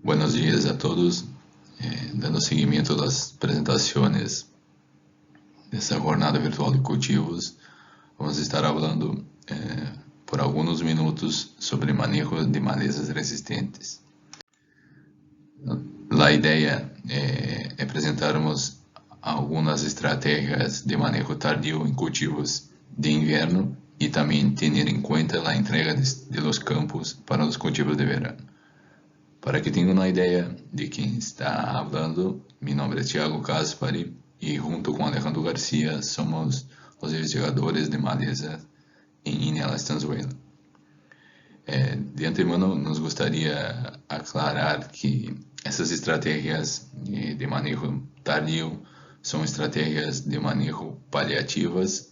Buenos días a todos. Dando seguimiento a las presentaciones de esta jornada virtual de cultivos, vamos estar hablando por algunos minutos sobre manejo de malezas resistentes. La idea é apresentarmos algumas estratégias de manejo tardio em cultivos de inverno e também ter em conta a entrega de los campos para os cultivos de verano. Para que tenham uma ideia de quem está falando, meu nome é Thiago Caspari e junto com Alejandro Garcia somos os investigadores de maleza em Inela Estanzuela. De antemano, nos gostaria aclarar que essas estratégias de manejo tardio são estratégias de manejo paliativas.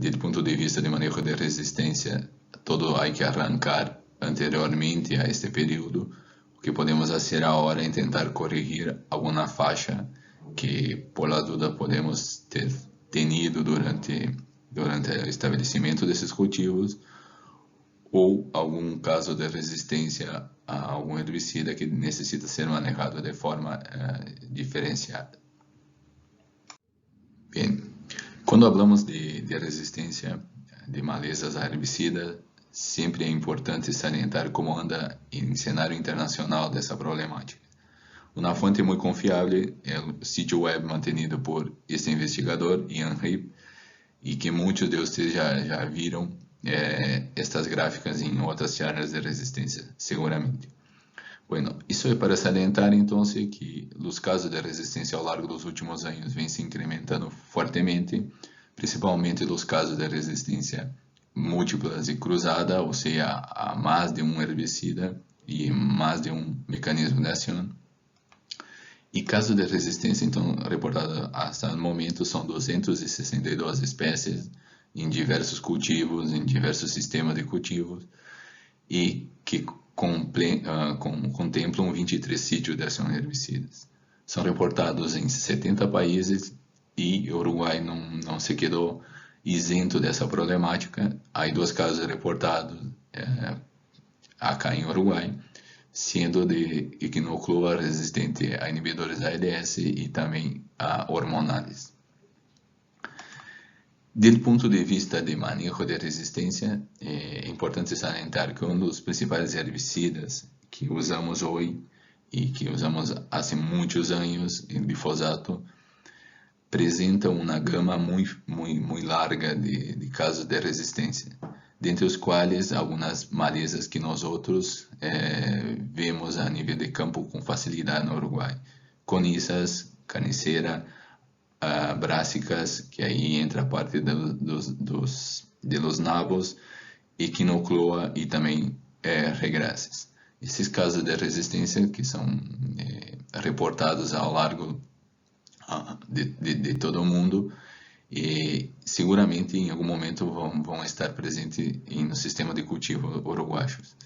Do ponto de vista de manejo de resistência, todo há que arrancar anteriormente a este período. O que podemos fazer agora é tentar corrigir alguma faixa que, por la dúvida, podemos ter tenido durante o estabelecimento desses cultivos, ou algum caso de resistência a algum herbicida que necessita ser manejado de forma diferenciada. Bem, quando falamos de resistência de malezas a herbicida, sempre é importante salientar como anda em cenário internacional dessa problemática. Uma fonte muito confiável é o sítio web mantenido por este investigador, Ian Heep, e que muitos de vocês já viram estas gráficas em outras charlas de resistência, seguramente. Bueno, isso é para salientar então que os casos de resistência ao longo dos últimos anos vêm se incrementando fortemente, principalmente os casos de resistência múltiplas e cruzada, ou seja, a mais de um herbicida e mais de um mecanismo de ação. E casos de resistência, então, reportados até o momento, são 262 espécies em diversos cultivos, em diversos sistemas de cultivos, e que contemplam 23 sítios de ação herbicidas. São reportados em 70 países e o Uruguai não se quedou isento dessa problemática. Há 2 casos reportados acá em Uruguai, sendo de equinoclua resistente a inibidores AEDS e também a hormonais. Do ponto de vista de manejo de resistência, é importante salientar que um dos principais herbicidas que usamos hoje e que usamos há muitos anos, o glifosato, apresenta uma gama muito larga de casos de resistência, dentre os quais algumas malezas que nós outros vemos a nível de campo com facilidade no Uruguai: coniças, carniceira, brássicas, que aí entra a parte de los nabos, equinoclua e também regraces. Esses casos de resistência que são reportados ao largo de todo o mundo e seguramente em algum momento vão estar presentes no sistema de cultivo uruguaios.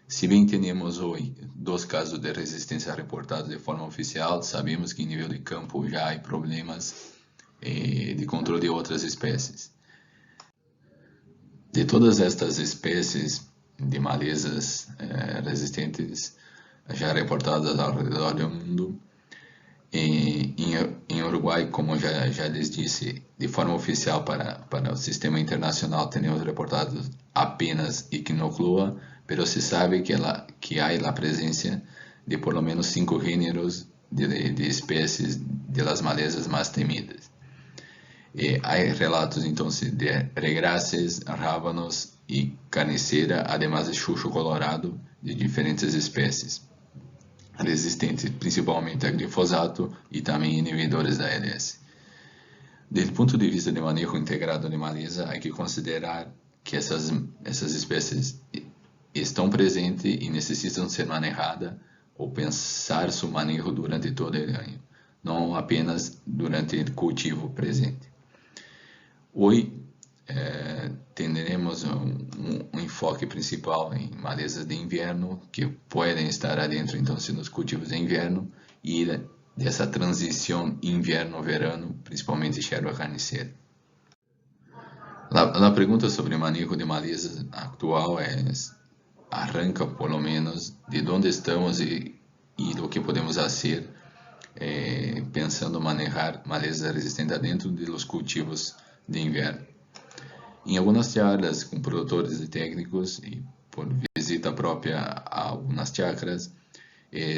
Se bem temos hoje 2 casos de resistência reportados de forma oficial, sabemos que em nível de campo já há problemas de controle de outras espécies. De todas estas espécies de malezas resistentes já reportadas ao redor do mundo, em Uruguai, como já lhes disse, de forma oficial para o sistema internacional, temos reportados apenas equinoclua, pero se sabe que há a presença de por lo menos 5 gêneros de espécies de las malezas mais temidas. Há relatos então de regraces, rábanos e carniceira, además de chucho colorado de diferentes espécies, resistentes principalmente a glifosato e também inibidores da AEDS. Do ponto de vista de manejo integrado de maleza, há que considerar que essas espécies estão presentes e necessitam ser manejadas ou pensar seu manejo durante todo o ano, não apenas durante o cultivo presente. Hoje, teremos um enfoque principal em malezas de inverno, que podem estar adentro, então, nos cultivos de inverno, e dessa transição inverno-verano, principalmente erva carniceira. A pergunta sobre o manejo de malezas atual arranca, por lo menos, de onde estamos e que podemos fazer pensando manejar maleza resistente dentro dos cultivos de inverno. Em algumas charlas com produtores e técnicos e por visita própria a algumas chácaras,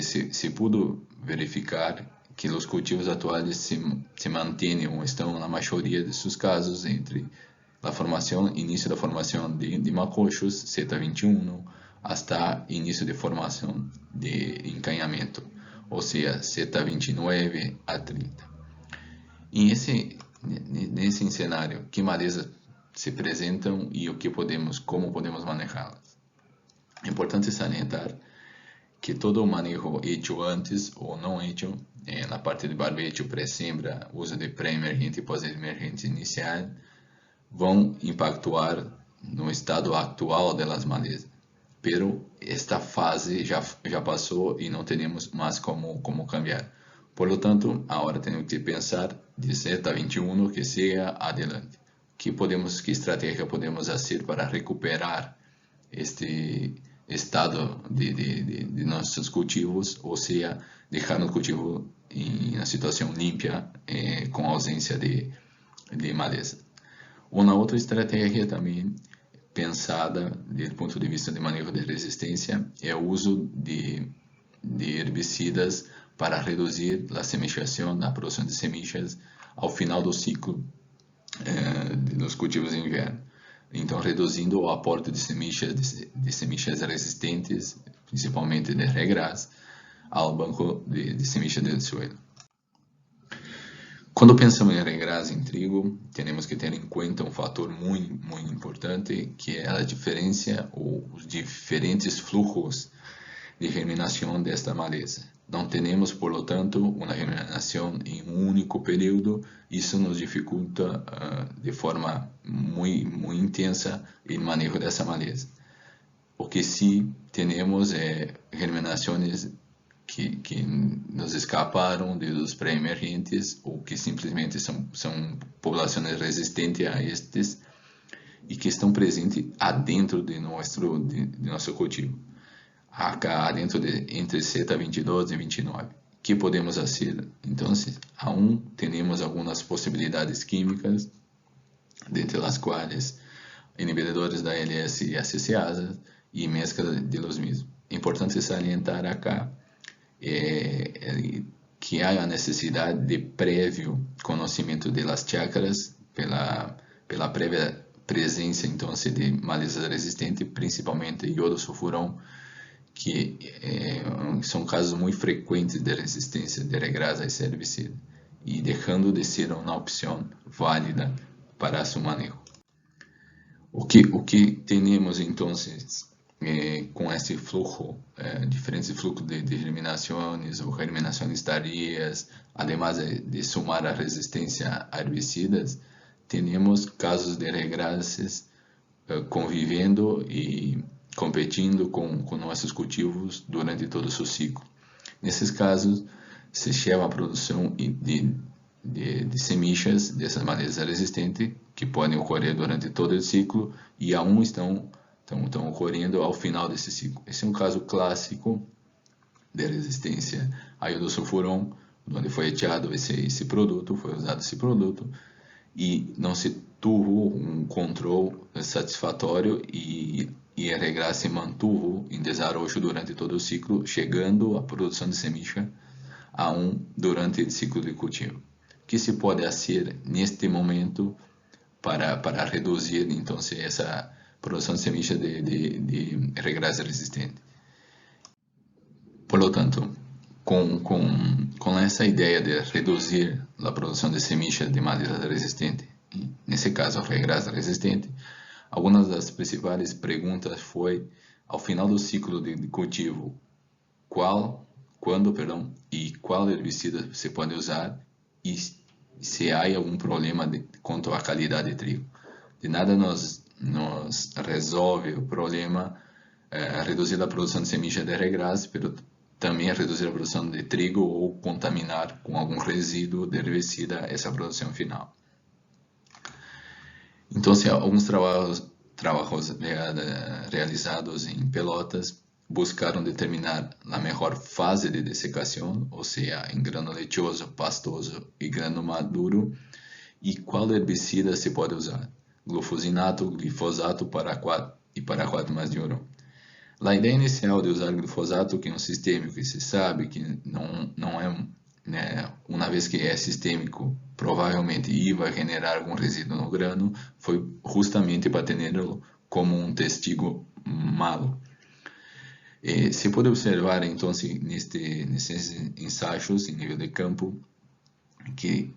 se pudo verificar que os cultivos atuais se mantêm ou estão na maioria de seus casos entre início da formação de macochos, Z21, hasta início de formação de encanhamento, ou seja, Z29 a 30. E nesse cenário, que malezas se apresentam e como podemos manejá-las? É importante salientar que todo o manejo hecho antes ou não hecho, na parte de barbecho, pré-sembra, uso de pré-emergente e pós-emergente inicial, vão impactar no estado atual das malezas. Pero esta fase já passou e não temos mais como cambiar. Por lo tanto, agora temos que pensar de Z21 que siga adelante. Que estratégia podemos fazer para recuperar este estado de nossos cultivos, ou seja, deixar o cultivo em uma situação limpa, com ausência de maleza. Uma outra estratégia também pensada do ponto de vista de manejo de resistência é o uso de herbicidas para reduzir a semejação, a produção de semillas ao final do ciclo dos cultivos de inverno. Então, reduzindo o aporte de semillas resistentes, principalmente de regras, ao banco de semillas do suelo. Quando pensamos em regras em trigo, temos que ter em conta um fator muito importante, que é a diferença ou os diferentes fluxos de germinação desta maleza. Não temos, por lo tanto, uma germinação em um único período. Isso nos dificulta de forma muito intensa o manejo dessa maleza. O que sim temos é germinações que nos escaparam dos pré-emergentes ou que simplesmente são populações resistentes a estes e que estão presentes adentro de nosso cultivo. Acá dentro entre Z22 e 29. Que podemos fazer? Então, aún temos algumas possibilidades químicas, dentre as quais inibidores da LS e ACCasa e mescla de los mismos. É importante salientar acá que há a necessidade de prévio conhecimento das chácaras pela prévia presença então de malezas resistentes, principalmente iodo-sulfurão, que são casos muito frequentes de resistência de regras a esse herbicida, e deixando de ser uma opção válida para seu manejo. O que temos então com esse fluxo, diferentes fluxos de germinações ou germinações tardias, además de somar a resistência a herbicidas, temos casos de regras convivendo e competindo com nossos cultivos durante todo o seu ciclo. Nesses casos, se chama a produção de semillas dessas malezas resistentes, que podem ocorrer durante todo o ciclo e aún estão ocorrendo ao final desse ciclo. Esse é um caso clássico de resistência a iodosulfurão, onde foi echado esse produto, foi usado esse produto, e não se teve um controle satisfatório e a regra se mantuvo em desarrojo durante todo o ciclo, chegando à produção de semilla durante o ciclo de cultivo. O que se pode fazer neste momento para reduzir então essa produção de semilla de regras resistentes? Por lo tanto, com essa ideia de reduzir a produção de semillas de maleza resistente, nesse caso regras resistente, algumas das principais perguntas foi, ao final do ciclo de cultivo, quando e qual herbicida se pode usar e se há algum problema quanto à qualidade de trigo. De nada nos resolve o problema reduzir a produção de semillas de regras, mas também reduzir a produção de trigo ou contaminar com algum resíduo de herbicida essa produção final. Então, alguns trabalhos realizados em Pelotas buscaron determinar la mejor fase de desecación, o sea, en grano lechoso, pastoso y grano maduro, y cuál herbicida se puede usar, glufosinato, glifosato, paraquat e paraquat mais diuron. A ideia inicial de usar glifosato, que é um sistêmico, e se sabe que não é, né, uma vez que é sistêmico, provavelmente vai generar algum resíduo no grano, foi justamente para tê-lo como um testigo malo. Se pode observar, então, nesses ensaios em nível de campo, que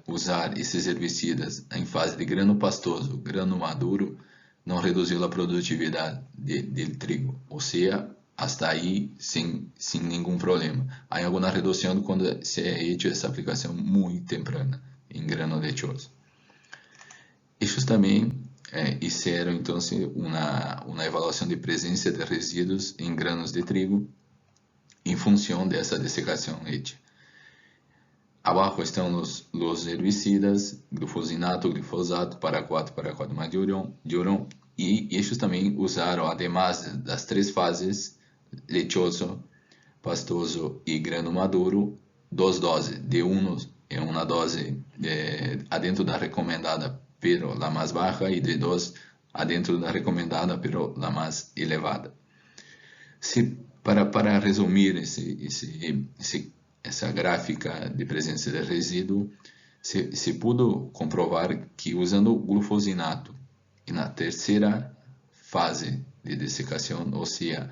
usar esses herbicidas em fase de grano pastoso, grano maduro, não reduziu a produtividade do trigo, ou seja, hasta aí sem nenhum problema. Há alguma redução quando se é feita essa aplicação muito temprana em grano lechoso. Estes também fizeram então uma avaliação de presença de resíduos em granos de trigo em função dessa dessecação feita. Abaixo estão os herbicidas, glufosinato, glifosato, paraquat mais diuron, e estes também usaram, además das 3 fases, lechoso, pastoso e grano maduro, 2 doses, de uma dose adentro da recomendada, pero la mais baixa, e de 2 adentro da recomendada, pero la mais elevada. Para resumir essa gráfica de presença de resíduo, se pudo comprovar que usando glufosinato e na terceira fase de dessecação, ou seja,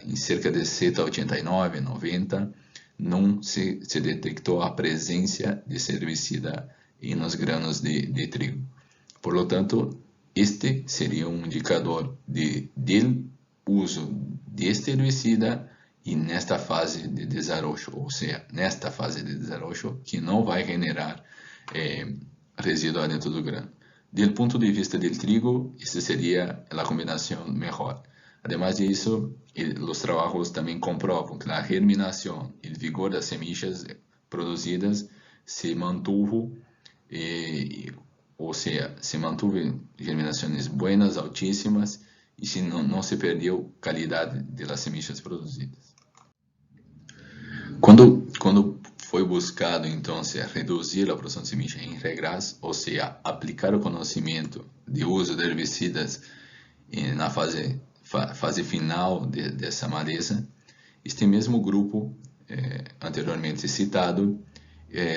em cerca de 7 a 89, 90, não se detectou a presença de herbicida nos granos de trigo. Por lo tanto, este seria um indicador do uso deste herbicida e nesta fase de desarrollo, ou seja, nesta fase de desarrollo que não vai generar resíduo dentro do grano. Do ponto de vista do trigo, essa seria a combinação melhor. Además disso, os trabalhos também comprovam que a germinação e o vigor das semillas produzidas se mantuvo, ou seja, se mantuve germinações buenas, altíssimas, e se não se perdeu qualidade das semillas produzidas. Quando foi buscado, então, reduzir a produção de semilha em regras, ou seja, aplicar o conhecimento de uso de herbicidas na fase final dessa maleza, este mesmo grupo, anteriormente citado,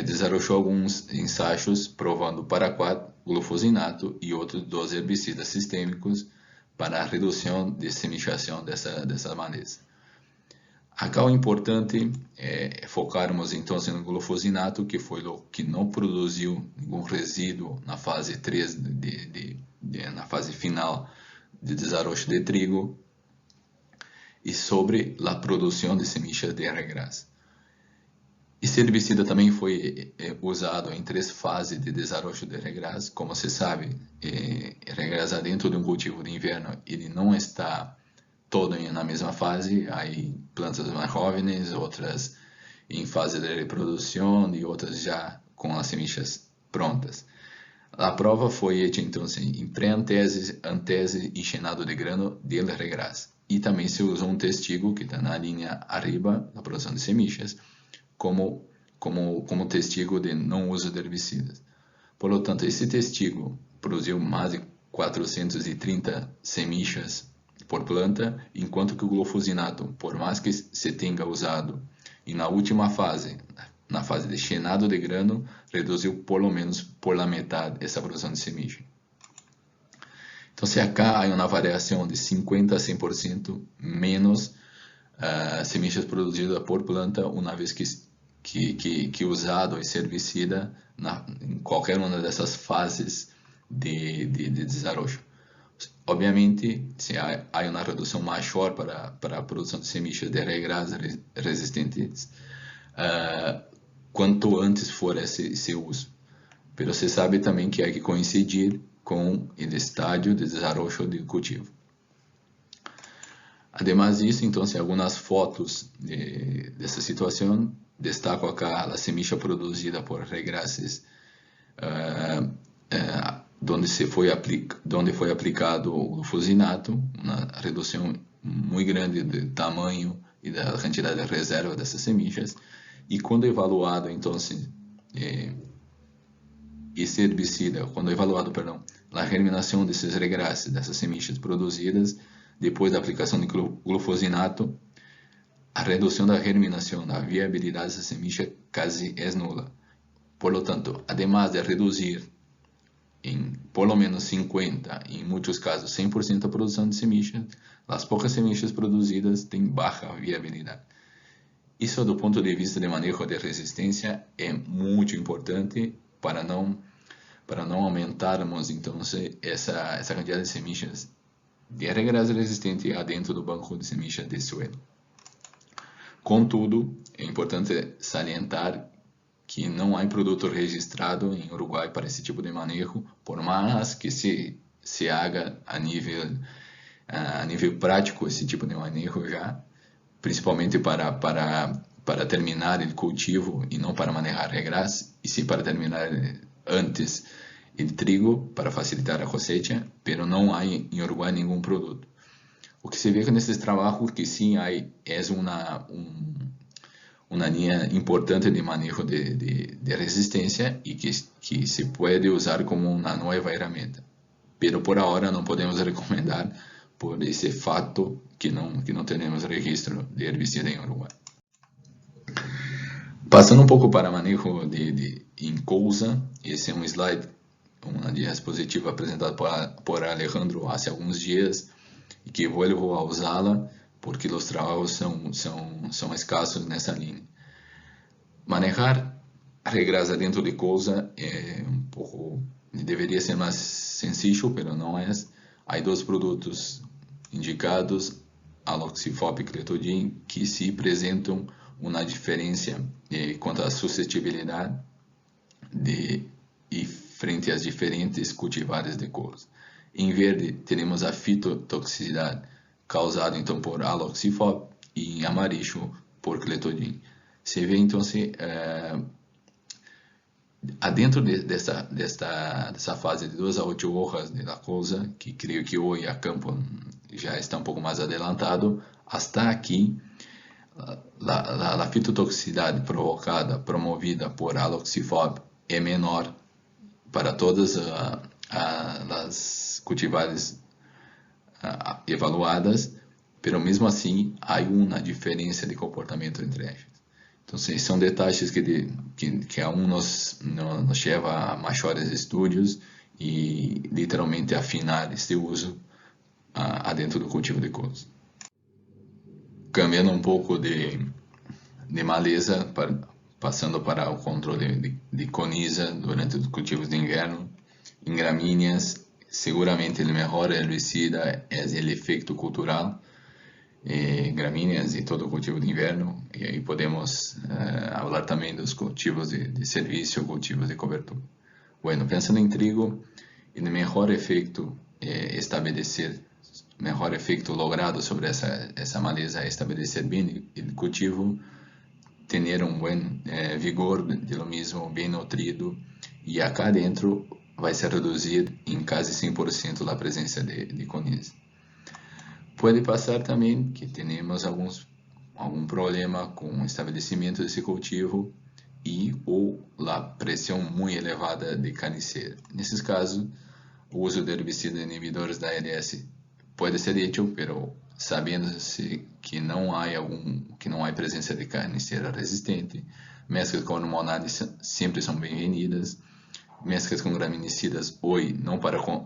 desenvolveu alguns ensaios provando paraquat, glufosinato e outros 2 herbicidas sistêmicos para a redução de semichação dessa maleza. Acá o importante é focarmos então no glufosinato, que foi o que não produziu nenhum resíduo na fase 3, na fase final de desenvolvimento de trigo, e sobre a produção de semillas de regras. Esse herbicida também foi usado em 3 fases de desenvolvimento de regras. Como se sabe, regras dentro de um cultivo de inverno, ele não está todo na mesma fase. Há plantas mais jovens, outras em fase de reprodução e outras já com as semillas prontas. A prova foi feita então em pré-antese, antese e chenado de grano de regras. E também se usou um testigo que está na linha arriba da produção de semillas, como testigo de não uso de herbicidas. Por lo tanto, esse testigo produziu mais de 430 semillas por planta, enquanto que o glufosinato, por mais que se tenha usado e na última fase, na fase de chenado de grano, reduziu por lo menos por la metade essa produção de semilla. Então, se acá há uma variação de 50 a 100% menos semillas produzidas por planta, uma vez que usado esse herbicida em qualquer uma dessas fases de desenvolvimento. Obviamente, se há uma redução maior para a produção de semillas de regras resistentes, quanto antes for esse uso. Mas se sabe também que há que coincidir com o estágio de desenvolvimento do cultivo. Además disso, então, algumas fotos dessa situação. Destaco acá a semilla produzida por regras donde foi aplicado o glufosinato, uma redução muito grande do tamanho e da quantidade de reserva dessas semillas, e quando evaluado, então, esse herbicida, quando evaluado, perdão, a germinação desses regraces, dessas semillas produzidas, depois da aplicação de glufosinato, a redução da germinação, da viabilidade dessa semilla quase é nula. Por lo tanto, además de reduzir em por lo menos 50, em muitos casos 100% a produção de semillas, as poucas semillas produzidas têm baixa viabilidade. Isso, do ponto de vista de manejo de resistência, é muito importante para não aumentarmos então essa quantidade de semillas de regrasa resistente dentro do banco de semillas de suelo. Contudo, é importante salientar que não há produto registrado em Uruguai para esse tipo de manejo, por mais que se haga a nível prático esse tipo de manejo já, principalmente para terminar o cultivo e não para manejar regras, e sim para terminar antes o trigo para facilitar a cosecha, pero não há em Uruguai nenhum produto. O que se vê nesses trabalhos que sim há uma linha importante de manejo de resistência e que se pode usar como uma nova ferramenta. Pero por ahora não podemos recomendar por esse fato que não temos registro de herbicida em Uruguai. Passando um pouco para manejo em cousa, esse é um slide, uma diapositiva apresentada por Alejandro há alguns dias e que volto a usá-la porque os trabalhos são escassos nessa linha. Manejar regrasa dentro de cousa é um pouco, deveria ser mais sencillo, pero não é. Há dois produtos indicados, aloxifop e clethodim, que se apresentam uma diferença quanto à suscetibilidade e frente às diferentes cultivares de cousa. Em verde, teremos a fitotoxicidade causada então por aloxifop e em amarillo por clethodim. Se vê então dentro dessa fase de 2 a 8 horas da cousa, que creio que hoje a campo já está um pouco mais adelantado, até aqui a fitotoxicidade promovida por aloxifop é menor para todas as cultivares evaluadas, pero mesmo assim há uma diferença de comportamento entre elas. Então, são detalhes que aún nos leva a maiores estudos e literalmente afinar este uso dentro do cultivo de cousa. Cambiando um pouco de maleza, passando para o controle de coniza durante os cultivos de inverno. Em gramíneas, seguramente o melhor herbicida é o efeito cultural, gramíneas e todo o cultivo de inverno, e aí podemos falar também dos cultivos de serviço, cultivos de cobertura. Bueno, pensando em trigo, o melhor efeito logrado sobre essa maleza é estabelecer bem o cultivo, ter um bom vigor de lo mismo, bem nutrido, e acá dentro vai se reduzir em quase 100% a presença de coniza. Pode passar também que temos algum problema com o estabelecimento desse cultivo ou a pressão muito elevada de carniceira. Nesses casos, o uso de herbicidas inibidores da ALS pode ser útil, pero sabendo-se que não há presença de carniceira resistente, mesclas com hormonais sempre são bem-vindas. Mesclas com graminicidas hoje,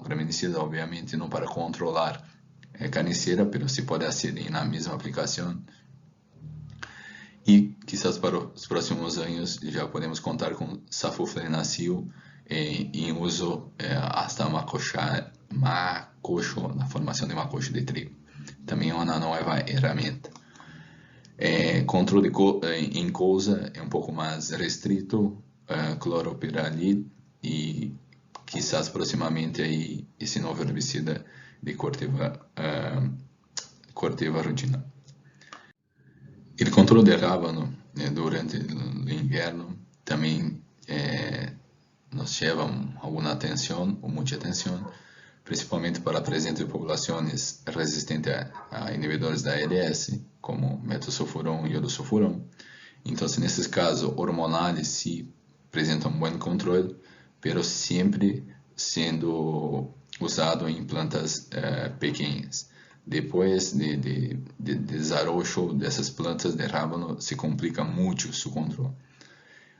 graminicidas obviamente não para controlar carniceira, pero se pode ser na mesma aplicação. E quizás para os próximos anos já podemos contar com safoflenacil em uso hasta macocho, na formação de macocho de trigo. Também é uma nova ferramenta. Controle em cousa é um pouco mais restrito, cloropiralid e quizás proximamente aí esse novo herbicida de Corteva Rutina. O controle de rábano durante o inverno também nos llevan alguna atención o mucha atención, principalmente para la presencia de poblaciones resistentes a inhibidores de ALS, como metosulfurón y iodosulfurón. Entonces, nesses casos hormonales, sí presentam um bom controle, pero sempre sendo usado em plantas pequenas. Depois de desarrollo dessas plantas de rábano, se complica muito seu controle.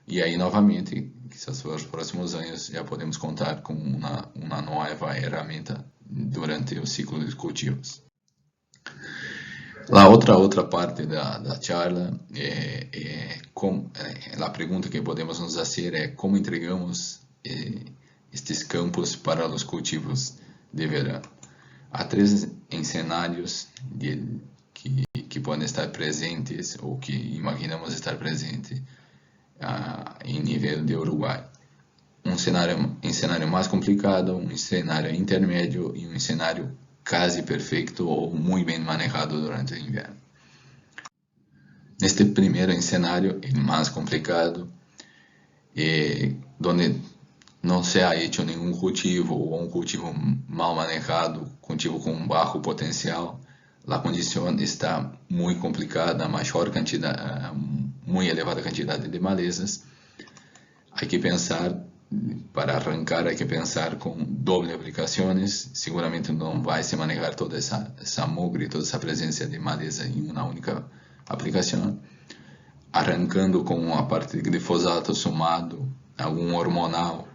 E aí, novamente, quizás para os próximos anos, já podemos contar com uma nova ferramenta durante o ciclo de cultivos. A outra parte da charla a pergunta que podemos nos fazer é como entregamos estes campos para os cultivos de verão. Há 3 cenários que podem estar presentes ou que imaginamos estar presentes em nível de Uruguai. Um cenário mais complicado, um cenário intermédio e um cenário quase perfeito ou muito bem manejado durante o inverno. Neste primeiro cenário, o mais complicado, onde não se ha hecho nenhum cultivo ou um cultivo mal manejado, cultivo com baixo potencial, a condição está muito complicada, muito elevada quantidade de malezas. Há que pensar, para arrancar, há que pensar com doble aplicações. Seguramente não vai se manejar toda essa mugre, toda essa presença de maleza em uma única aplicação. Arrancando com a parte de glifosato somado a algum hormonal,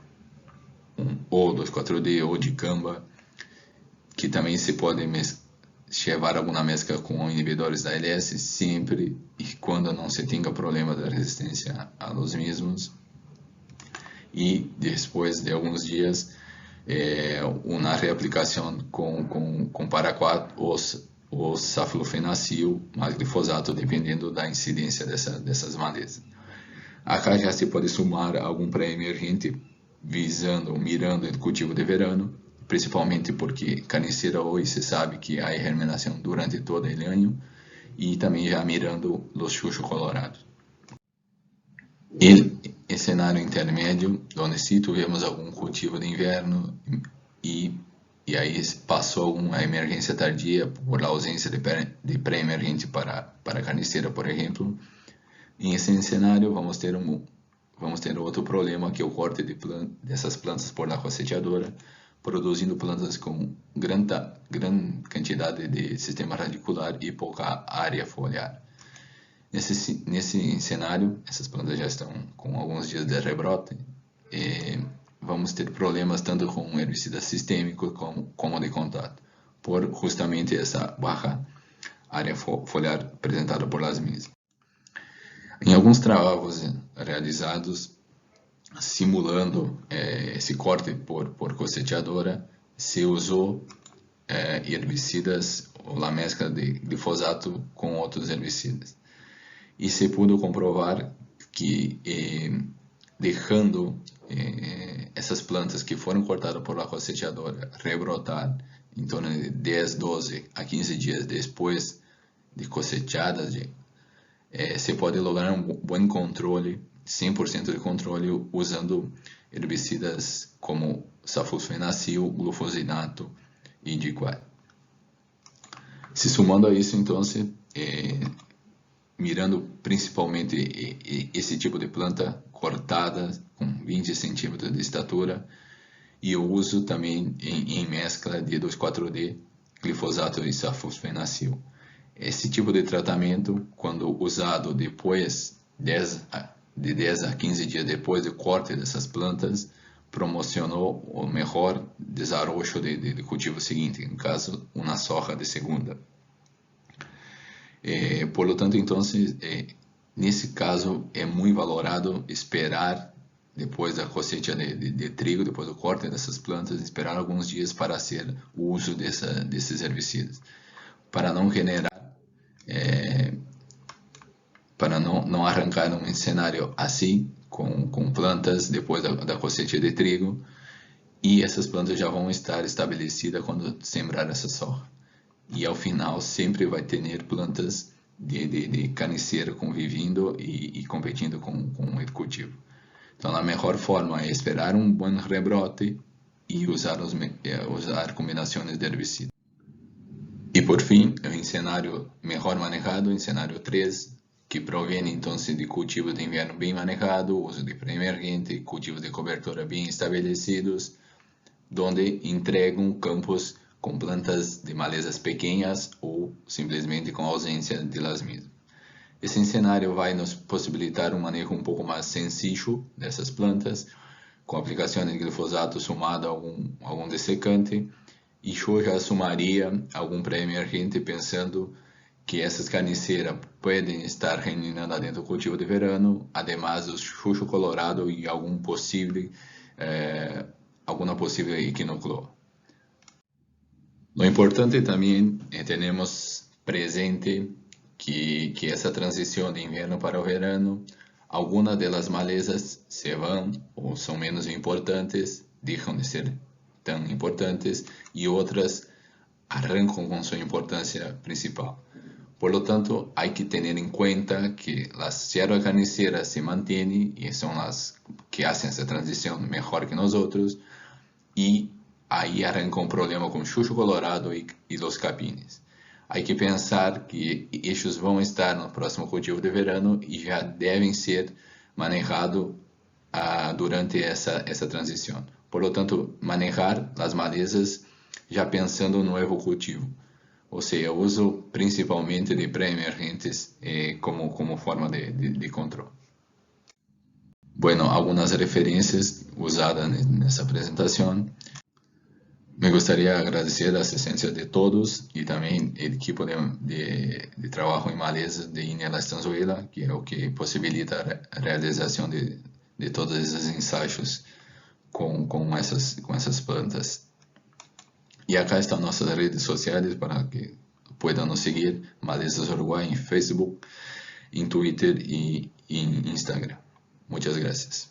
ou 2,4-D ou de camba, que também se pode levar alguma mescla com inibidores da ALS, sempre e quando não se tenha problema da resistência a los mesmos. E depois de alguns dias, uma reaplicação com paraquat ou saflofenacil mais glifosato, dependendo da incidência dessas malezas. Acá já se pode somar algum pré-emergente mirando o cultivo de verão, principalmente porque carniceira hoje se sabe que há germinação durante todo o ano, e também já mirando os chuchos colorados. E cenário intermédio, onde se tivemos algum cultivo de inverno e aí passou alguma emergência tardia por ausência de pré-emergente para carniceira, por exemplo. Em esse cenário, vamos ter outro problema, que é o corte dessas plantas por la cosechadora, produzindo plantas com grande quantidade de sistema radicular e pouca área foliar. Nesse cenário, essas plantas já estão com alguns dias de rebrote, vamos ter problemas tanto com herbicida sistêmico como de contato, por justamente essa baixa área foliar apresentada por las mesmas. Em alguns trabalhos realizados, simulando esse corte por cosechadora, se usou herbicidas ou a mescla de glifosato com outros herbicidas. E se pudo comprovar que deixando essas plantas que foram cortadas por la cosechadora rebrotar em torno de 10, 12 a 15 dias depois de cosechadas, se pode lograr um bom controle, 100% de controle, usando herbicidas como saflofenacil, glufosinato e diquat. Se somando a isso, então, mirando principalmente esse tipo de planta cortada com 20 centímetros de estatura, e o uso também em mescla de 2,4-D, glifosato e saflofenacil. Esse tipo de tratamento, quando usado depois de 10 a 15 dias depois do corte dessas plantas, promocionou o melhor desarrollo de cultivo seguinte, no caso, uma soja de segunda. Por lo tanto, então, nesse caso, é muito valorado esperar, depois da cosecha de trigo, depois do corte dessas plantas, esperar alguns dias para fazer o uso desses herbicidas, para não generar, para não arrancar um cenário assim, com plantas depois da cosecha de trigo, e essas plantas já vão estar estabelecidas quando sembrar essa soja. E ao final sempre vai ter plantas de carniceira convivendo e competindo com o cultivo. Então, a melhor forma é esperar um bom rebrote e usar combinações de herbicida. E por fim, em cenário melhor manejado, em cenário 3, que provém então de cultivos de inverno bem manejado, uso de pré-emergente, cultivos de cobertura bem estabelecidos, onde entregam campos com plantas de malezas pequenas ou simplesmente com ausência de las mesmas. Esse cenário vai nos possibilitar um manejo um pouco mais sencillo dessas plantas, com aplicação de glifosato somado a algum dessecante, e eu já sumaria algum pré-emergente pensando que essas carniceiras podem estar rendendo dentro do cultivo de verano, además do chucho colorado e alguma possível equinoclor. Lo importante também é termos presente que essa transição de inverno para o verano, algumas das malezas se vão ou são menos importantes, deixam de ser tão importantes, e outras arrancam com sua importância principal. Por lo tanto, há que ter em conta que as sierras carniceiras se mantêm e são as que fazem essa transição melhor que nós outros, e aí arranca um problema com o chucho colorado e os capines. Há que pensar que estes vão estar no próximo cultivo de verano e já devem ser manejados durante essa transição. Por lo tanto, manejar as malezas já pensando no novo cultivo. Ou seja, uso principalmente de pré-emergentes como forma de controle. Bueno, algumas referências usadas nessa apresentação. Me gostaria de agradecer a assistência de todos e também o equipo de trabalho em malezas de INEA Estanzuela, que é o que possibilita a realização de todos esses ensaios com essas plantas. E acá estão nossas redes sociais para que puedan nos seguir, Malezas Uruguay em Facebook, em Twitter e em Instagram. Muchas gracias.